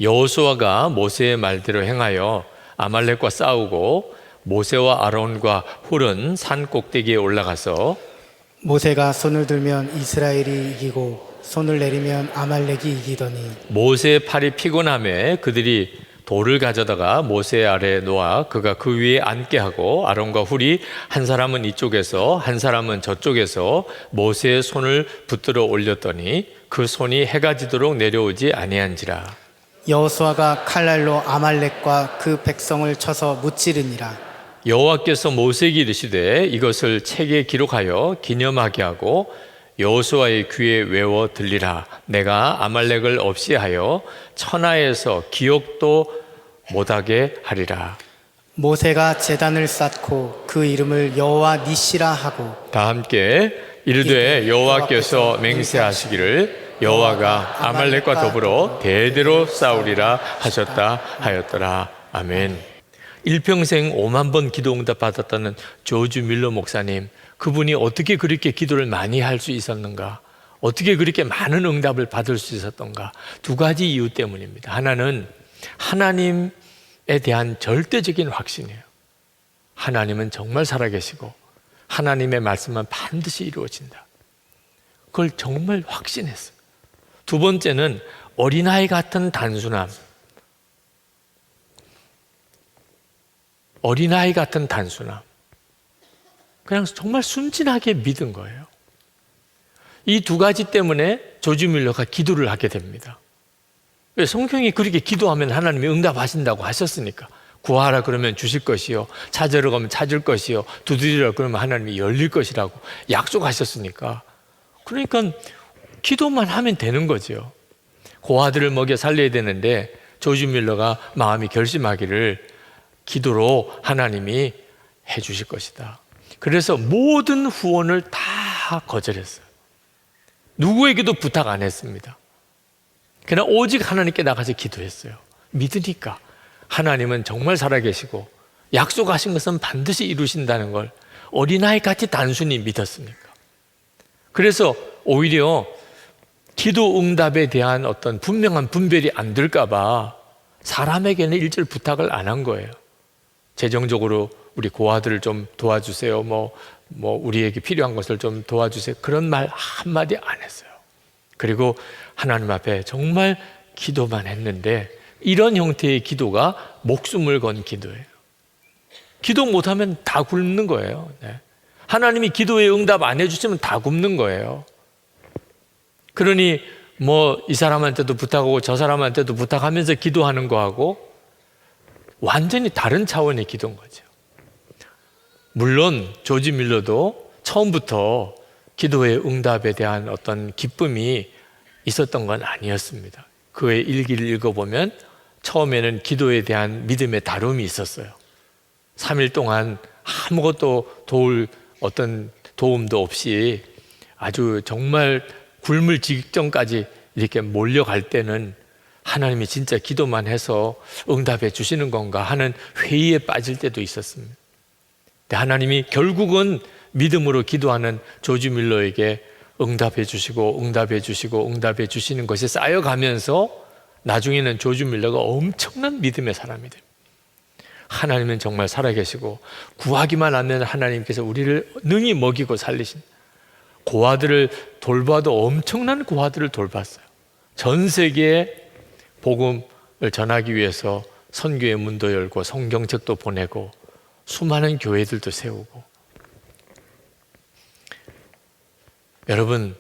여호수아가 모세의 말대로 행하여 아말렉과 싸우고 모세와 아론과 훌은 산 꼭대기에 올라가서 모세가 손을 들면 이스라엘이 이기고 손을 내리면 아말렉이 이기더니 모세의 팔이 피곤함에 그들이 돌을 가져다가 모세 아래에 놓아 그가 그 위에 앉게 하고 아론과 훌이 한 사람은 이쪽에서 한 사람은 저쪽에서 모세의 손을 붙들어 올렸더니 그 손이 해가 지도록 내려오지 아니한지라. 여호수아가 칼날로 아말렉과 그 백성을 쳐서 무찌르니라. 여호와께서 모세에게 이르시되 이것을 책에 기록하여 기념하게 하고 여호수아의 귀에 외워 들리라. 내가 아말렉을 없이 하여 천하에서 기억도 못하게 하리라. 모세가 제단을 쌓고 그 이름을 여호와 니시라 하고 다 함께 이르되 여호와께서 맹세하시기를 여호와가 아말렉과 더불어 대대로 싸우리라 하셨다 하였더라. 아멘. 일평생 5만 번 기도 응답 받았다는 조지 밀러 목사님, 그분이 어떻게 그렇게 기도를 많이 할 수 있었는가? 어떻게 그렇게 많은 응답을 받을 수 있었던가? 두 가지 이유 때문입니다. 하나는 하나님에 대한 절대적인 확신이에요. 하나님은 정말 살아계시고 하나님의 말씀은 반드시 이루어진다. 그걸 정말 확신했어요. 두 번째는 어린아이 같은 단순함. 어린아이 같은 단순함. 그냥 정말 순진하게 믿은 거예요. 이 두 가지 때문에 조지 밀러가 기도를 하게 됩니다. 성경이 그렇게 기도하면 하나님이 응답하신다고 하셨으니까. 구하라 그러면 주실 것이요, 찾으러 가면 찾을 것이요, 두드리라 그러면 하나님이 열릴 것이라고 약속하셨으니까. 그러니까 기도만 하면 되는 거죠. 고아들을 먹여 살려야 되는데 조지 밀러가 마음이 결심하기를 기도로 하나님이 해 주실 것이다. 그래서 모든 후원을 다 거절했어요. 누구에게도 부탁 안 했습니다. 그냥 오직 하나님께 나가서 기도했어요. 믿으니까 하나님은 정말 살아계시고 약속하신 것은 반드시 이루신다는 걸 어린아이 같이 단순히 믿었으니까. 그래서 오히려 기도 응답에 대한 어떤 분명한 분별이 안 될까 봐 사람에게는 일절 부탁을 안 한 거예요. 재정적으로 우리 고아들을 좀 도와주세요. 뭐 우리에게 필요한 것을 좀 도와주세요. 그런 말 한마디 안 했어요. 그리고 하나님 앞에 정말 기도만 했는데 이런 형태의 기도가 목숨을 건 기도예요. 기도 못하면 다 굶는 거예요. 네. 하나님이 기도에 응답 안 해주시면 다 굶는 거예요. 그러니 이 사람한테도 부탁하고 저 사람한테도 부탁하면서 기도하는 거하고 완전히 다른 차원의 기도인 거죠. 물론 조지 밀러도 처음부터 기도의 응답에 대한 어떤 기쁨이 있었던 건 아니었습니다. 그의 일기를 읽어보면 처음에는 기도에 대한 믿음의 다름이 있었어요. 3일 동안 아무것도 도울 어떤 도움도 없이 아주 정말 굶을 직전까지 이렇게 몰려갈 때는 하나님이 진짜 기도만 해서 응답해 주시는 건가 하는 회의에 빠질 때도 있었습니다. 근데 하나님이 결국은 믿음으로 기도하는 조지 밀러에게 응답해 주시고 응답해 주시고 응답해 주시는 것이 쌓여가면서 나중에는 조지 밀러가 엄청난 믿음의 사람이 됩니다. 하나님은 정말 살아계시고 구하기만 하면 하나님께서 우리를 능히 먹이고 살리신, 고아들을 돌봐도 엄청난 고아들을 돌봤어요. 전 세계에 복음을 전하기 위해서 선교의 문도 열고 성경책도 보내고 수많은 교회들도 세우고. 여러분,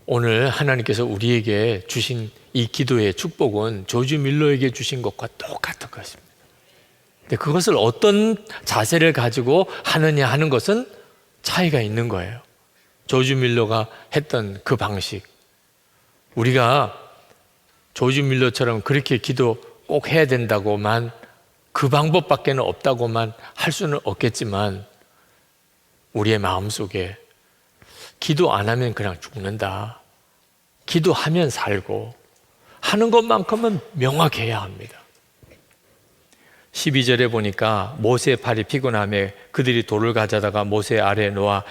오늘 하나님께서 우리에게 주신 이 기도의 축복은 조지 밀러에게 주신 것과 똑같은 것입니다. 근데 그것을 어떤 자세를 가지고 하느냐 하는 것은 차이가 있는 거예요. 조지 밀러가 했던 그 방식, 우리가 조지 밀러처럼 그렇게 기도 꼭 해야 된다고만, 그 방법밖에 없다고만 할 수는 없겠지만 우리의 마음속에 기도 안 하면 그냥 죽는다, 기도하면 살고 하는 것만큼은 명확해야 합니다. 12절에 보니까 모세의 팔이 피곤함에 그들이 돌을 가져다가 모세 아래에 놓아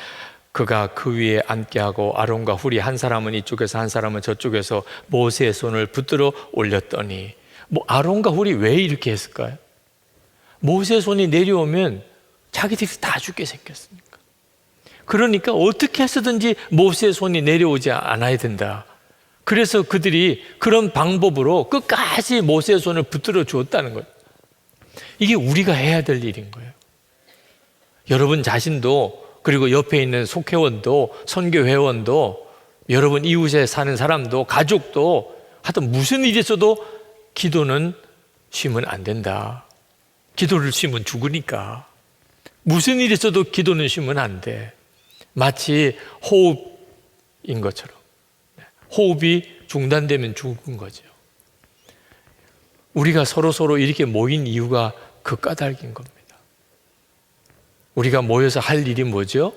그가 그 위에 앉게 하고 아론과 훌이 한 사람은 이쪽에서 한 사람은 저쪽에서 모세의 손을 붙들어 올렸더니, 아론과 훌이 왜 이렇게 했을까요? 모세의 손이 내려오면 자기들이 다 죽게 생겼으니까. 그러니까 어떻게 해서든지 모세의 손이 내려오지 않아야 된다. 그래서 그들이 그런 방법으로 끝까지 모세의 손을 붙들어 주었다는 거예요. 이게 우리가 해야 될 일인 거예요. 여러분 자신도, 그리고 옆에 있는 속회원도, 선교회원도, 여러분 이웃에 사는 사람도, 가족도, 하여튼 무슨 일이 있어도 기도는 쉬면 안 된다. 기도를 쉬면 죽으니까. 무슨 일이 있어도 기도는 쉬면 안 돼. 마치 호흡인 것처럼. 호흡이 중단되면 죽은 거죠. 우리가 서로 이렇게 모인 이유가 그 까닭인 겁니다. 우리가 모여서 할 일이 뭐죠?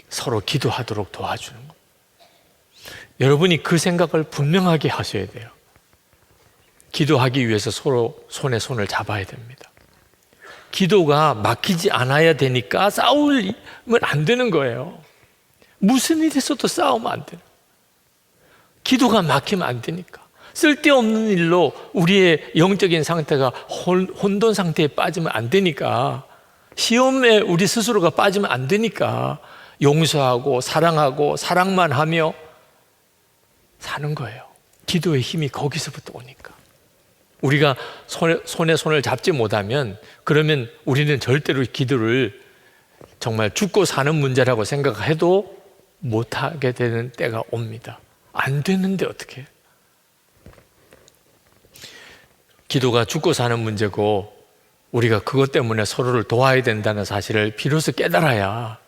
서로 기도하도록 도와주는 겁니다. 여러분이 그 생각을 분명하게 하셔야 돼요. 기도하기 위해서 서로 손에 손을 잡아야 됩니다. 기도가 막히지 않아야 되니까 싸우면 안 되는 거예요. 무슨 일이 있어도 싸우면 안 돼요. 기도가 막히면 안 되니까. 쓸데없는 일로 우리의 영적인 상태가 혼돈 상태에 빠지면 안 되니까, 시험에 우리 스스로가 빠지면 안 되니까 용서하고 사랑하고 사랑만 하며 사는 거예요. 기도의 힘이 거기서부터 오니까. 우리가 손에 손을 잡지 못하면, 그러면 우리는 절대로 기도를 정말 죽고 사는 문제라고 생각해도 못하게 되는 때가 옵니다. 안 되는데 어떻게 해요? 기도가 죽고 사는 문제고 우리가 그것 때문에 서로를 도와야 된다는 사실을 비로소 깨달아야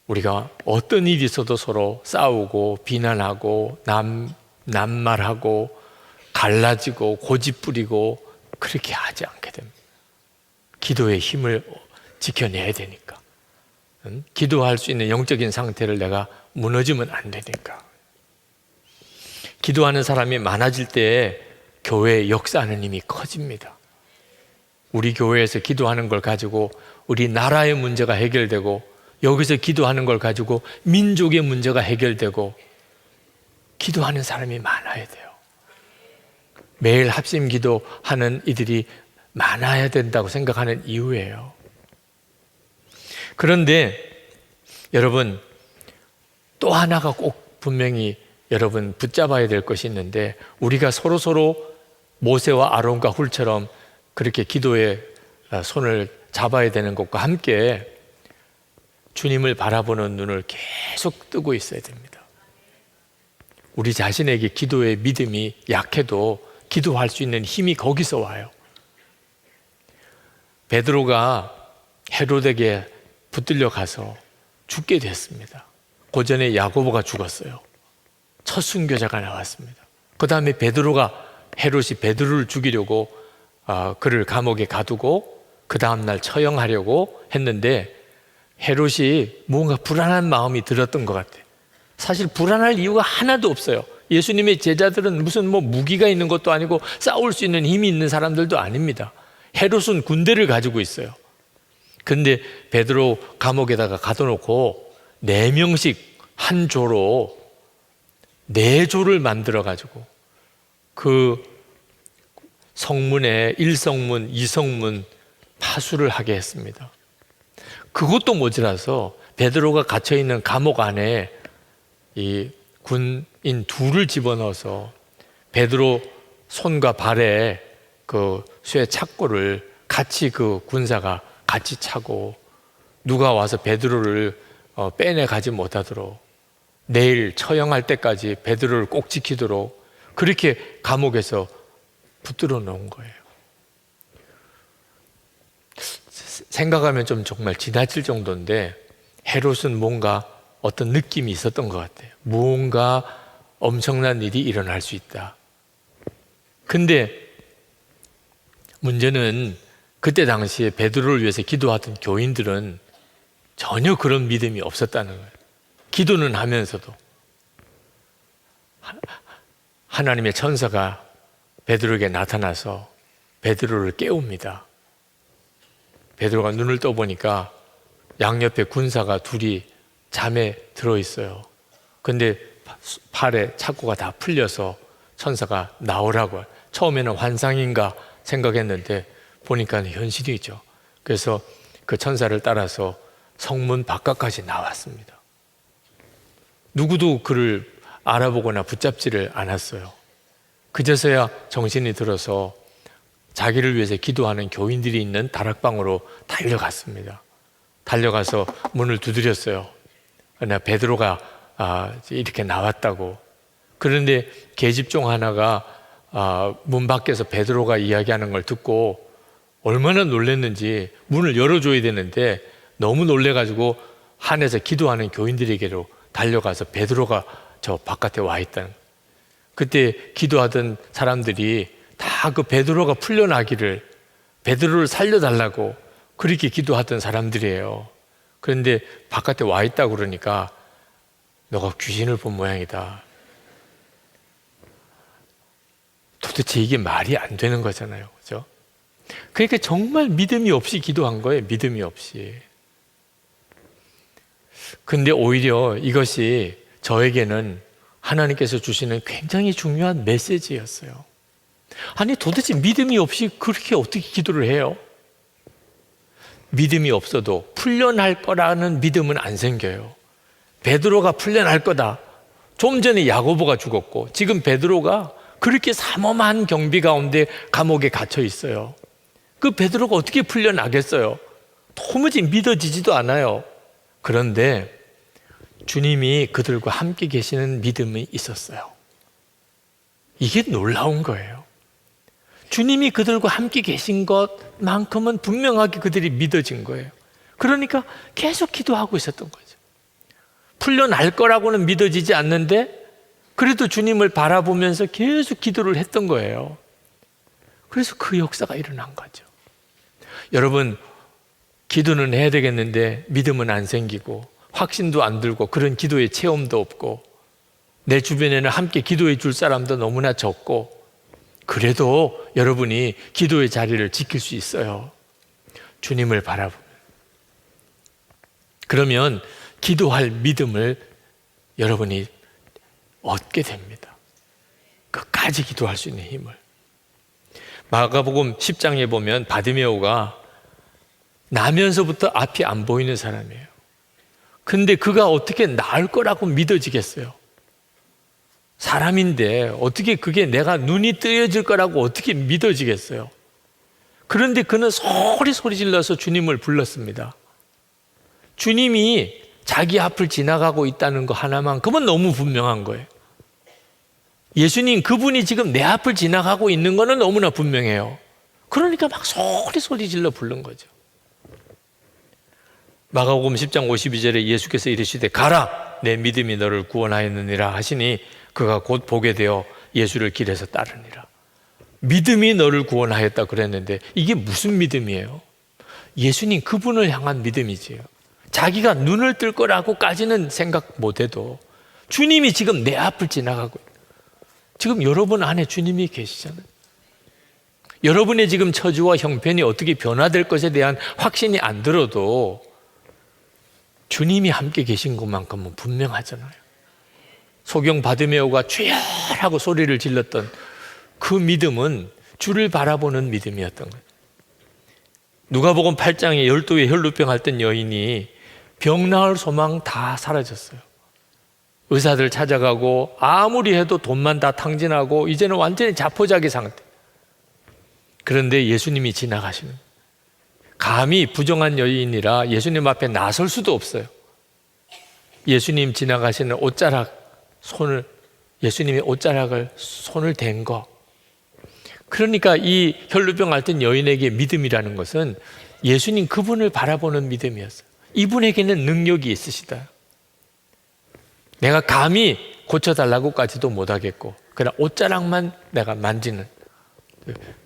우리가 어떤 일이 있어도 서로 싸우고 비난하고 남말하고 갈라지고 고집부리고 그렇게 하지 않게 됩니다. 기도의 힘을 지켜내야 되니까. 기도할 수 있는 영적인 상태를 내가 무너지면 안 되니까. 기도하는 사람이 많아질 때 교회의 역사하는 힘이 커집니다. 우리 교회에서 기도하는 걸 가지고 우리 나라의 문제가 해결되고, 여기서 기도하는 걸 가지고 민족의 문제가 해결되고, 기도하는 사람이 많아야 돼요. 매일 합심 기도하는 이들이 많아야 된다고 생각하는 이유예요. 그런데 여러분, 또 하나가 꼭 분명히 여러분 붙잡아야 될 것이 있는데, 우리가 서로 모세와 아론과 훌처럼 그렇게 기도에 손을 잡아야 되는 것과 함께 주님을 바라보는 눈을 계속 뜨고 있어야 됩니다. 우리 자신에게 기도의 믿음이 약해도 기도할 수 있는 힘이 거기서 와요. 베드로가 헤롯에게 붙들려 가서 죽게 됐습니다. 그 전에 야고보가 죽었어요. 첫 순교자가 나왔습니다. 그 다음에 베드로가, 헤롯이 베드로를 죽이려고 그를 감옥에 가두고 그 다음날 처형하려고 했는데, 헤롯이 뭔가 불안한 마음이 들었던 것 같아요. 사실 불안할 이유가 하나도 없어요. 예수님의 제자들은 무슨 무기가 있는 것도 아니고 싸울 수 있는 힘이 있는 사람들도 아닙니다. 헤롯은 군대를 가지고 있어요. 근데 베드로 감옥에다가 가둬놓고 4명씩 한 조로 4조를 만들어 가지고 그 성문에 1성문, 2성문 파수를 하게 했습니다. 그것도 모자라서 베드로가 갇혀있는 감옥 안에 이 군인 2를 집어넣어서 베드로 손과 발에 그 쇠 착고를 같이 그 군사가 같이 차고, 누가 와서 베드로를 빼내 가지 못하도록, 내일 처형할 때까지 베드로를 꼭 지키도록 그렇게 감옥에서 붙들어 놓은 거예요. 생각하면 좀 정말 지나칠 정도인데, 헤롯은 뭔가 어떤 느낌이 있었던 것 같아요. 무언가 엄청난 일이 일어날 수 있다. 근데 문제는 그때 당시에 베드로를 위해서 기도하던 교인들은 전혀 그런 믿음이 없었다는 거예요. 기도는 하면서도 하나님의 천사가 베드로에게 나타나서 베드로를 깨웁니다. 베드로가 눈을 떠보니까 양옆에 군사가 둘이 잠에 들어있어요. 근데 팔에 착고가 다 풀려서 천사가 나오라고. 처음에는 환상인가 생각했는데 보니까 현실이죠. 그래서 그 천사를 따라서 성문 바깥까지 나왔습니다. 누구도 그를 알아보거나 붙잡지를 않았어요. 그제서야 정신이 들어서 자기를 위해서 기도하는 교인들이 있는 다락방으로 달려갔습니다. 달려가서 문을 두드렸어요. 베드로가 이렇게 나왔다고. 그런데 계집종 하나가 문 밖에서 베드로가 이야기하는 걸 듣고 얼마나 놀랐는지 문을 열어줘야 되는데 너무 놀래가지고 한에서 기도하는 교인들에게로 달려가서 베드로가 저 바깥에 와 있다는. 그때 기도하던 사람들이 다 그 베드로가 풀려나기를, 베드로를 살려달라고 그렇게 기도하던 사람들이에요. 그런데 바깥에 와 있다고 그러니까 너가 귀신을 본 모양이다. 도대체 이게 말이 안 되는 거잖아요. 그죠? 그러니까 정말 믿음이 없이 기도한 거예요. 믿음이 없이. 근데 오히려 이것이 저에게는 하나님께서 주시는 굉장히 중요한 메시지였어요. 아니 도대체 믿음이 없이 그렇게 어떻게 기도를 해요? 믿음이 없어도 풀려날 거라는 믿음은 안 생겨요. 베드로가 풀려날 거다. 좀 전에 야고보가 죽었고 지금 베드로가 그렇게 삼엄한 경비 가운데 감옥에 갇혀 있어요. 그 베드로가 어떻게 풀려나겠어요? 도무지 믿어지지도 않아요. 그런데 주님이 그들과 함께 계시는 믿음이 있었어요. 이게 놀라운 거예요. 주님이 그들과 함께 계신 것만큼은 분명하게 그들이 믿어진 거예요. 그러니까 계속 기도하고 있었던 거죠. 풀려날 거라고는 믿어지지 않는데 그래도 주님을 바라보면서 계속 기도를 했던 거예요. 그래서 그 역사가 일어난 거죠. 여러분, 기도는 해야 되겠는데 믿음은 안 생기고 확신도 안 들고 그런 기도의 체험도 없고 내 주변에는 함께 기도해 줄 사람도 너무나 적고 그래도 여러분이 기도의 자리를 지킬 수 있어요. 주님을 바라보면. 그러면 기도할 믿음을 여러분이 얻게 됩니다. 끝까지 기도할 수 있는 힘을. 마가복음 10장에 보면 바디메오가 나면서부터 앞이 안 보이는 사람이에요. 근데 그가 어떻게 나을 거라고 믿어지겠어요? 사람인데 어떻게 그게 내가 눈이 뜨여질 거라고 어떻게 믿어지겠어요? 그런데 그는 소리 질러서 주님을 불렀습니다. 주님이 자기 앞을 지나가고 있다는 거 하나만큼은 너무 분명한 거예요. 예수님 그분이 지금 내 앞을 지나가고 있는 거는 너무나 분명해요. 그러니까 막 소리 질러 부른 거죠. 마가복음 10장 52절에 예수께서 이르시되 가라 내 믿음이 너를 구원하였느니라 하시니 그가 곧 보게 되어 예수를 길에서 따르니라. 믿음이 너를 구원하였다 그랬는데 이게 무슨 믿음이에요? 예수님 그분을 향한 믿음이지요. 자기가 눈을 뜰 거라고까지는 생각 못해도 주님이 지금 내 앞을 지나가고 있다. 지금 여러분 안에 주님이 계시잖아요. 여러분의 지금 처지와 형편이 어떻게 변화될 것에 대한 확신이 안 들어도 주님이 함께 계신 것만큼은 분명하잖아요. 소경 바디메오가 주여 하고 소리를 질렀던 그 믿음은 주를 바라보는 믿음이었던 거예요. 누가복음 8장에 12의 혈루병 앓던 여인이 병 나을 소망 다 사라졌어요. 의사들 찾아가고 아무리 해도 돈만 다 탕진하고 이제는 완전히 자포자기 상태. 그런데 예수님이 지나가시는 거예요. 감히 부정한 여인이라 예수님 앞에 나설 수도 없어요. 예수님 지나가시는 옷자락 손을 예수님의 옷자락을 손을 댄 거. 그러니까 이 혈루병 앓던 여인에게 믿음이라는 것은 예수님 그분을 바라보는 믿음이었어요. 이분에게는 능력이 있으시다. 내가 감히 고쳐달라고까지도 못하겠고 그러나 옷자락만 내가 만지는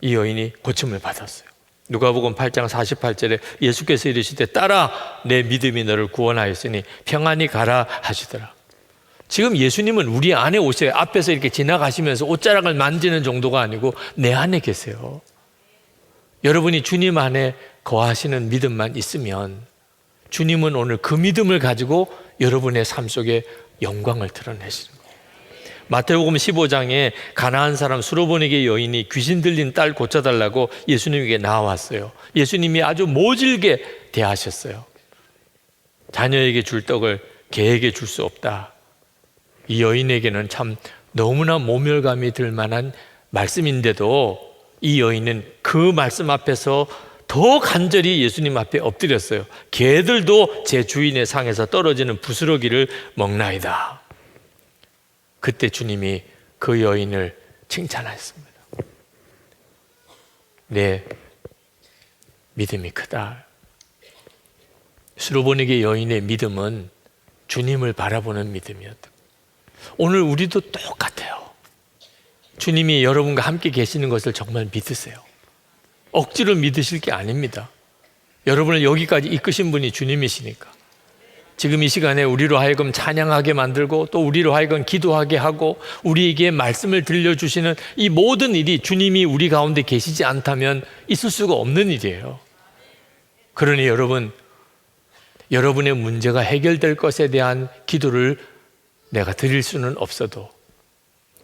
이 여인이 고침을 받았어요. 누가복음 8장 48절에 예수께서 이르시되 따라 내 믿음이 너를 구원하였으니 평안히 가라 하시더라. 지금 예수님은 우리 안에 오세요. 앞에서 이렇게 지나가시면서 옷자락을 만지는 정도가 아니고 내 안에 계세요. 여러분이 주님 안에 거하시는 믿음만 있으면 주님은 오늘 그 믿음을 가지고 여러분의 삶 속에 영광을 드러내시는 거예요. 마태복음 15장에 가나안 사람 수로보니게 여인이 귀신 들린 딸 고쳐달라고 예수님에게 나왔어요. 예수님이 아주 모질게 대하셨어요. 자녀에게 줄 떡을 개에게 줄 수 없다. 이 여인에게는 참 너무나 모멸감이 들 만한 말씀인데도 이 여인은 그 말씀 앞에서 더 간절히 예수님 앞에 엎드렸어요. 개들도 제 주인의 상에서 떨어지는 부스러기를 먹나이다. 그때 주님이 그 여인을 칭찬하셨습니다. 내 믿음이 크다. 수로보니게 여인의 믿음은 주님을 바라보는 믿음이었다. 오늘 우리도 똑같아요. 주님이 여러분과 함께 계시는 것을 정말 믿으세요. 억지로 믿으실 게 아닙니다. 여러분을 여기까지 이끄신 분이 주님이시니까. 지금 이 시간에 우리로 하여금 찬양하게 만들고 또 우리로 하여금 기도하게 하고 우리에게 말씀을 들려주시는 이 모든 일이 주님이 우리 가운데 계시지 않다면 있을 수가 없는 일이에요. 그러니 여러분의 문제가 해결될 것에 대한 기도를 내가 드릴 수는 없어도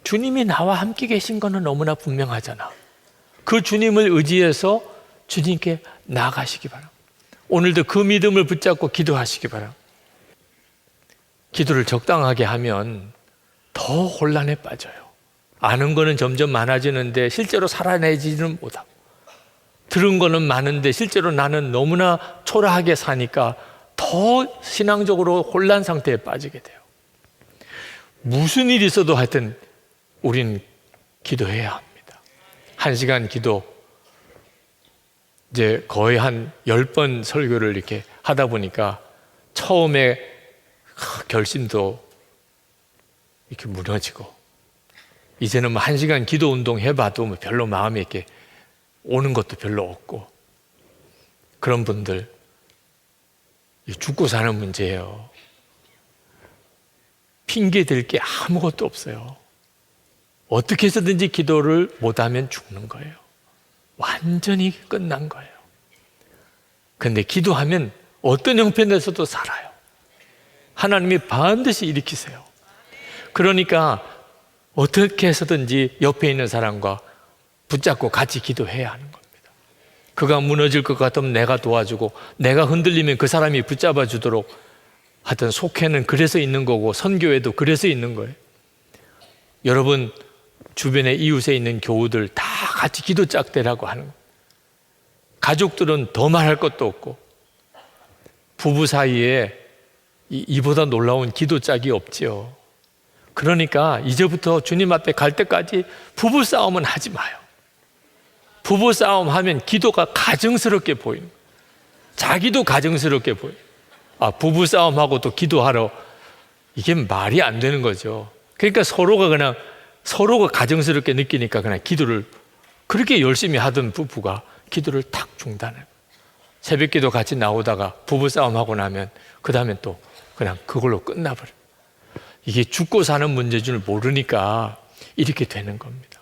주님이 나와 함께 계신 거는 너무나 분명하잖아. 그 주님을 의지해서 주님께 나아가시기 바랍니다. 오늘도 그 믿음을 붙잡고 기도하시기 바랍니다. 기도를 적당하게 하면 더 혼란에 빠져요. 아는 거는 점점 많아지는데 실제로 살아내지는 못하고, 들은 거는 많은데 실제로 나는 너무나 초라하게 사니까 더 신앙적으로 혼란 상태에 빠지게 돼요. 무슨 일이 있어도 하여튼 우린 기도해야 합니다. 1시간 기도, 이제 거의 한 10번 설교를 이렇게 하다 보니까 처음에 결심도 이렇게 무너지고, 이제는 뭐 1시간 기도 운동 해봐도 뭐 별로 마음에 이렇게 오는 것도 별로 없고, 그런 분들 죽고 사는 문제예요. 핑계 댈 게 아무것도 없어요. 어떻게 해서든지 기도를 못하면 죽는 거예요. 완전히 끝난 거예요. 근데 기도하면 어떤 형편에서도 살아요. 하나님이 반드시 일으키세요. 그러니까 어떻게 해서든지 옆에 있는 사람과 붙잡고 같이 기도해야 하는 겁니다. 그가 무너질 것 같으면 내가 도와주고, 내가 흔들리면 그 사람이 붙잡아 주도록 하여튼 속회는 그래서 있는 거고 선교회도 그래서 있는 거예요. 여러분 주변에 이웃에 있는 교우들 다 같이 기도 짝대라고 하는 거예요. 가족들은 더 말할 것도 없고, 부부 사이에 이보다 놀라운 기도 짝이 없지요. 그러니까 이제부터 주님 앞에 갈 때까지 부부 싸움은 하지 마요. 부부 싸움 하면 기도가 가증스럽게 보이는 거예요. 자기도 가증스럽게 보여요. 부부 싸움하고 또 기도하러, 이게 말이 안 되는 거죠. 그러니까 서로가 가증스럽게 느끼니까 그냥 기도를, 그렇게 열심히 하던 부부가 기도를 탁 중단해요. 새벽 기도 같이 나오다가 부부 싸움하고 나면 그 다음에 또 그냥 그걸로 끝나버려요. 이게 죽고 사는 문제인 줄 모르니까 이렇게 되는 겁니다.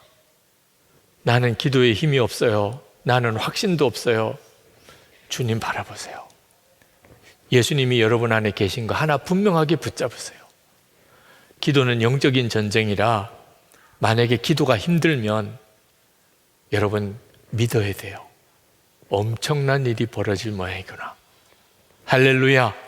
나는 기도에 힘이 없어요. 나는 확신도 없어요. 주님 바라보세요. 예수님이 여러분 안에 계신 거 하나 분명하게 붙잡으세요. 기도는 영적인 전쟁이라 만약에 기도가 힘들면 여러분 믿어야 돼요. 엄청난 일이 벌어질 모양이구나. 할렐루야.